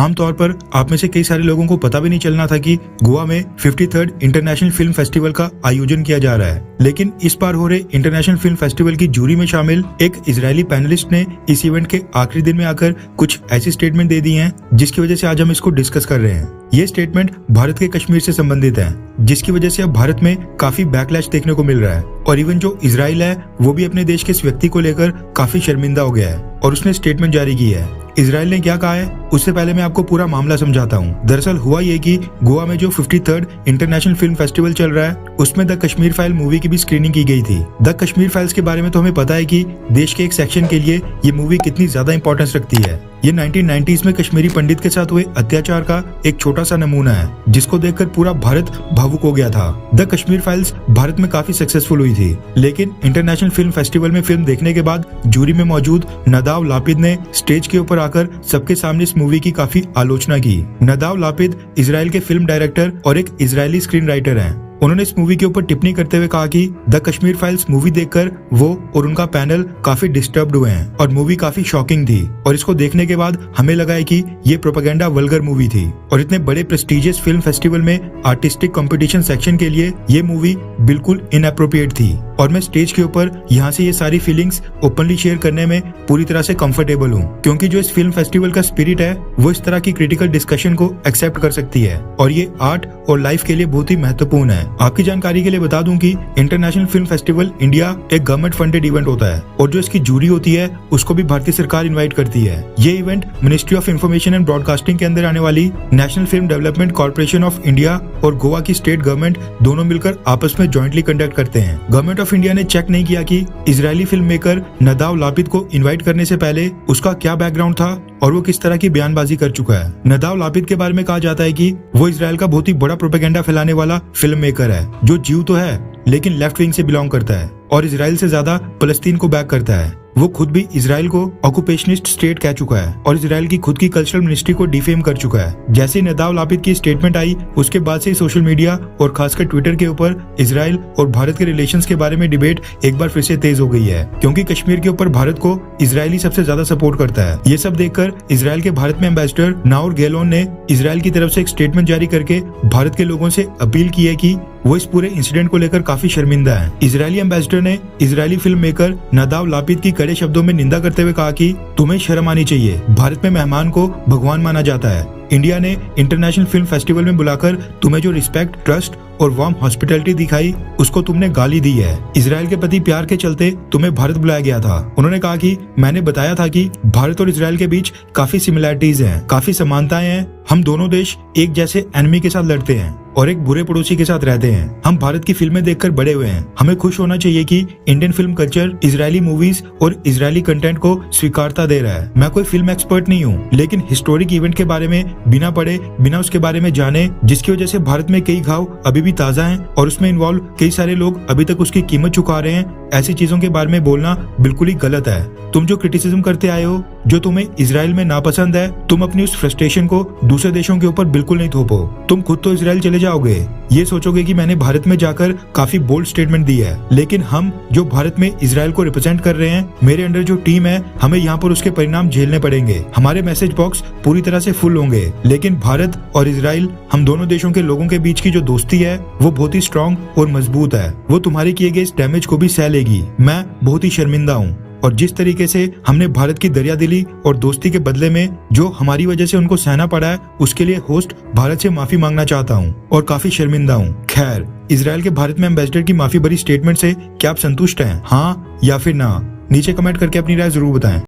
आमतौर पर आप में से कई सारे लोगों को पता भी नहीं चलना था कि गोवा में 53rd इंटरनेशनल फिल्म फेस्टिवल का आयोजन किया जा रहा है। लेकिन इस बार हो रहे इंटरनेशनल फिल्म फेस्टिवल की जूरी में शामिल एक इजरायली पैनलिस्ट ने इस इवेंट के आखिरी दिन में आकर कुछ ऐसी स्टेटमेंट दे दी हैं जिसकी वजह से आज हम इसको डिस्कस कर रहे हैं। ये स्टेटमेंट भारत के कश्मीर से संबंधित है, जिसकी वजह से अब भारत में काफी बैकलैश देखने को मिल रहा है और इवन जो इजराइल है वो भी अपने देश के इस व्यक्ति को लेकर काफी शर्मिंदा हो गया है और उसने स्टेटमेंट जारी की है। इजराइल ने क्या कहा है उससे पहले मैं आपको पूरा मामला समझाता हूँ। दरअसल हुआ ये कि गोवा में जो 53rd इंटरनेशनल फिल्म फेस्टिवल चल रहा है उसमें द कश्मीर फाइल मूवी की भी स्क्रीनिंग की गई थी। द कश्मीर फाइल्स के बारे में तो हमें पता है कि देश के एक सेक्शन के लिए ये मूवी कितनी ज्यादा इंपॉर्टेंस रखती है। ये 1990s में कश्मीरी पंडित के साथ हुए अत्याचार का एक छोटा सा नमूना है जिसको देखकर पूरा भारत भावुक हो गया था। द कश्मीर फाइल्स भारत में काफी सक्सेसफुल हुई थी, लेकिन इंटरनेशनल फिल्म फेस्टिवल में फिल्म देखने के बाद जूरी में मौजूद नदाव लापिद ने स्टेज के ऊपर आकर सबके सामने इस मूवी की काफी आलोचना की। नदाव लापिद इजराइल के फिल्म डायरेक्टर और एक इजरायली स्क्रीन राइटर हैं। उन्होंने इस मूवी के ऊपर टिप्पणी करते हुए कहा कि द कश्मीर फाइल्स मूवी देखकर वो और उनका पैनल काफी डिस्टर्ब्ड हुए हैं और मूवी काफी शॉकिंग थी और इसको देखने के बाद हमें लगा है कि ये प्रोपेगेंडा वल्गर मूवी थी और इतने बड़े प्रेस्टिजियस फिल्म फेस्टिवल में आर्टिस्टिक कंपटीशन सेक्शन के लिए ये मूवी बिल्कुल इनअप्रोप्रिएट थी और मैं स्टेज के ऊपर यहाँ से ये सारी फीलिंग्स ओपनली शेयर करने में पूरी तरह से कंफर्टेबल हूँ, क्योंकि जो इस फिल्म फेस्टिवल का स्पिरिट है वो इस तरह की क्रिटिकल डिस्कशन को एक्सेप्ट कर सकती है और ये आर्ट और लाइफ के लिए बहुत ही महत्वपूर्ण है। आपकी जानकारी के लिए बता दूं कि इंटरनेशनल फिल्म फेस्टिवल इंडिया एक गवर्नमेंट फंडेड इवेंट होता है और जो इसकी जूरी होती है उसको भी भारतीय सरकार इनवाइट करती है। ये event ministry of information and broadcasting के अंदर आने वाली national film development corporation of India और गोवा की स्टेट गवर्नमेंट दोनों मिलकर आपस में जॉइंटली कंडक्ट करते हैं। गवर्नमेंट ऑफ इंडिया ने चेक नहीं किया कि इजरायली फिल्म मेकर नदाव लापिद को इन्वाइट करने से पहले उसका क्या बैकग्राउंड था और वो किस तरह की बयानबाजी कर चुका है। नदाव लापिद के बारे में कहा जाता है कि वो इजराइल का बहुत ही बड़ा प्रोपेगेंडा फैलाने वाला फिल्म मेकर है जो जीव तो है लेकिन लेफ्ट विंग से बिलोंग करता है और इजराइल से ज्यादा फलस्तीन को बैक करता है। वो खुद भी इजराइल को ऑक्यूपेशनिस्ट स्टेट कह चुका है और इजराइल की खुद की कल्चरल मिनिस्ट्री को डिफेम कर चुका है। जैसे ही नदाव लापिद की स्टेटमेंट आई उसके बाद से सोशल मीडिया और खासकर ट्विटर के ऊपर इजराइल और भारत के रिलेशंस के बारे में डिबेट एक बार फिर से तेज हो गई है, क्योंकि कश्मीर के ऊपर भारत को इजरायली सबसे ज्यादा सपोर्ट करता है। ये सब देखकर इजराइल के भारत में एम्बेसडर नाउर गैलोन ने इजराइल की तरफ से एक स्टेटमेंट जारी करके भारत के लोगों से अपील की है कि वो इस पूरे इंसिडेंट को लेकर काफी शर्मिंदा है। इजरायली एम्बेसडर ने इजरायली फिल्म मेकर नदाव लापिद की कड़े शब्दों में निंदा करते हुए कहा कि तुम्हें शर्म आनी चाहिए, भारत में मेहमान को भगवान माना जाता है। इंडिया ने इंटरनेशनल फिल्म फेस्टिवल में बुलाकर तुम्हें जो रिस्पेक्ट, ट्रस्ट और वार्म हॉस्पिटैलिटी दिखाई उसको तुमने गाली दी है। इजराइल के प्रति प्यार के चलते तुम्हें भारत बुलाया गया था। उन्होंने कहा कि मैंने बताया था कि भारत और इजराइल के बीच काफी सिमिलैरिटीज हैं, काफी समानताएं हैं। हम दोनों देश एक जैसे एनिमी के साथ लड़ते हैं और एक बुरे पड़ोसी के साथ रहते हैं। हम भारत की फिल्में देखकर बड़े हुए हैं। हमें खुश होना चाहिए कि Indian film culture Israeli movies और इजरायली कंटेंट को स्वीकारता दे रहा है। मैं कोई फिल्म एक्सपर्ट नहीं हूँ, लेकिन हिस्टोरिक इवेंट के बारे में बिना पढ़े, बिना उसके बारे में जाने, जिसकी वजह से भारत में कई घाव अभी भी ताजा हैं और उसमें इन्वॉल्व कई सारे लोग अभी तक उसकी कीमत चुका रहे हैं, ऐसी चीजों के बारे में बोलना बिल्कुल ही गलत है। तुम जो क्रिटिसिज्म करते आए हो, जो तुम्हें इजराइल में नापसंद है, तुम अपनी उस फ्रस्ट्रेशन को दूसरे देशों के ऊपर बिल्कुल नहीं थोपो। तुम खुद तो इजराइल चले जाओगे, ये सोचोगे कि मैंने भारत में जाकर काफी बोल्ड स्टेटमेंट दी है, लेकिन हम जो भारत में इजराइल को रिप्रेजेंट कर रहे हैं, मेरे अंडर जो टीम है, हमें यहाँ पर उसके परिणाम झेलने पड़ेंगे। हमारे मैसेज बॉक्स पूरी तरह से फुल होंगे, लेकिन भारत और इजराइल, हम दोनों देशों के लोगों के बीच की जो दोस्ती है वो बहुत ही स्ट्रॉन्ग और मजबूत है। वो तुम्हारे किए गए इस डैमेज को भी सह लेगी। मैं बहुत ही शर्मिंदा हूँ और जिस तरीके से हमने भारत की दरियादिली और दोस्ती के बदले में जो हमारी वजह से उनको सहना पड़ा है, उसके लिए होस्ट भारत से माफी मांगना चाहता हूँ और काफी शर्मिंदा हूँ। खैर, इजराइल के भारत में एम्बेसडर की माफी भरी स्टेटमेंट से क्या आप संतुष्ट हैं? हाँ या फिर ना? नीचे कमेंट करके अपनी राय जरूर बताएं।